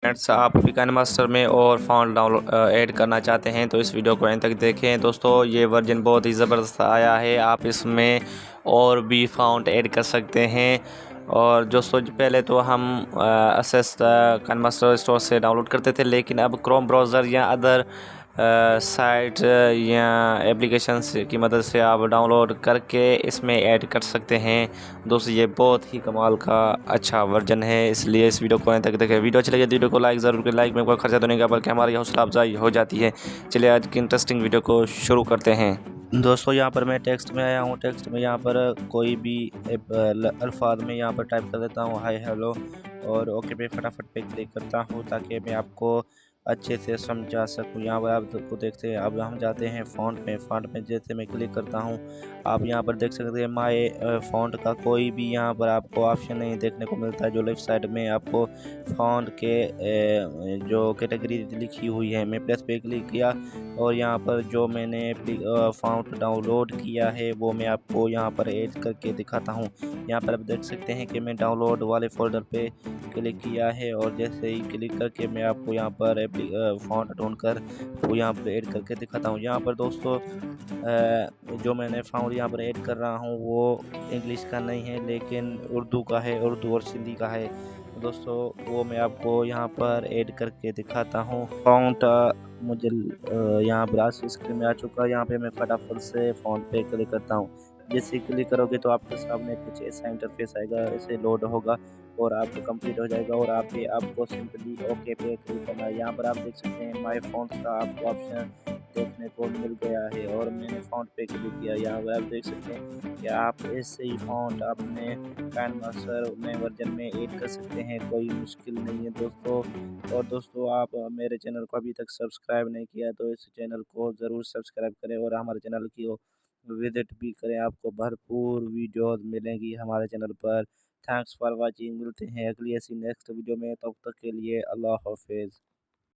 Friends, आप भी Kine master में और फ़ॉन्ट डाउनलोड ऐड करना चाहते हैं तो इस वीडियो को एंड तक देखें। दोस्तों, ये वर्जन बहुत ही ज़बरदस्त आया है। आप इसमें और भी फ़ॉन्ट ऐड कर सकते हैं। और दोस्तों, पहले तो हम एसएस काइन मास्टर स्टोर से डाउनलोड करते थे, लेकिन अब क्रोम ब्राउज़र या अदर साइट या एप्लीकेशंस की मदद से आप डाउनलोड करके इसमें ऐड कर सकते हैं। दोस्तों, ये बहुत ही कमाल का अच्छा वर्जन है, इसलिए इस वीडियो को अंत तक देखें। वीडियो अच्छी लगे तो वीडियो को लाइक ज़रूर करें। लाइक में कोई खर्चा तो नहीं का, बल्कि हमारी हौसला अफजाई हो जाती है। चलिए आज की इंटरेस्टिंग वीडियो को शुरू करते हैं। दोस्तों, यहाँ पर मैं टेक्स्ट में आया हूँ। टेक्स्ट में यहाँ पर कोई भी अल्फाज में यहाँ पर टाइप कर देता हूँ, हाय हेलो, और ओके पे फटाफट पे क्लिक करता हूँ ताकि मैं आपको अच्छे से समझा सकूँ। यहाँ पर आप को देखते हैं। अब हम जाते हैं फ़ॉन्ट में। फ़ॉन्ट में जैसे मैं क्लिक करता हूँ, आप यहाँ पर देख सकते हैं माय फ़ॉन्ट का कोई भी यहाँ पर आपको ऑप्शन नहीं देखने को मिलता है। जो लेफ़्ट साइड में आपको फ़ॉन्ट के जो कैटेगरी लिखी हुई है, मैं प्लस पे क्लिक किया और यहाँ पर जो मैंने फ़ॉन्ट डाउनलोड किया है वो मैं आपको यहाँ पर ऐड करके दिखाता हूँ। यहाँ पर आप देख सकते हैं कि मैं डाउनलोड वाले फ़ोल्डर पे क्लिक किया है और जैसे ही क्लिक करके मैं आपको यहाँ पर फ़ॉन्ट ढूँढकर वो यहाँ पर ऐड करके दिखाता हूँ। यहाँ पर दोस्तों, जो मैंने फ़ॉन्ट यहाँ पर ऐड कर रहा हूँ वो इंग्लिश का नहीं है, लेकिन उर्दू का है, उर्दू और सिंधी का है। तो दोस्तों, वो मैं आपको यहाँ पर ऐड करके दिखाता हूँ। फ़ॉन्ट मुझे यहाँ पर आज स्क्रीन में आ चुका है। यहाँ पे मैं फटाफट से फ़ॉन्ट पे क्लिक करता हूँ। जैसे ही क्लिक करोगे तो आपके सामने कुछ ऐसा इंटरफेस आएगा, ऐसे लोड होगा और आपका कंप्लीट हो जाएगा और आपको सिंपली ओके पे क्लिक करना है। यहाँ पर आप देख सकते हैं माय फ़ॉन्ट का आपको ऑप्शन देखने को मिल गया है और मैंने फ़ॉन्ट पे क्लिक किया। यहाँ पर आप देख सकते हैं कि आप ऐसे ही फ़ॉन्ट अपने काइन मास्टर नए वर्जन में ऐड कर सकते हैं। कोई मुश्किल नहीं है दोस्तों। और दोस्तों, आप मेरे चैनल को अभी तक सब्सक्राइब नहीं किया तो इस चैनल को ज़रूर सब्सक्राइब करें और हमारे चैनल की विजिट भी करें। आपको भरपूर वीडियोज़ मिलेंगी हमारे चैनल पर। Thanks for watching. मिलते हैं अगली ऐसी नेक्स्ट वीडियो में, तब तक के लिए अल्लाह हाफ़िज़।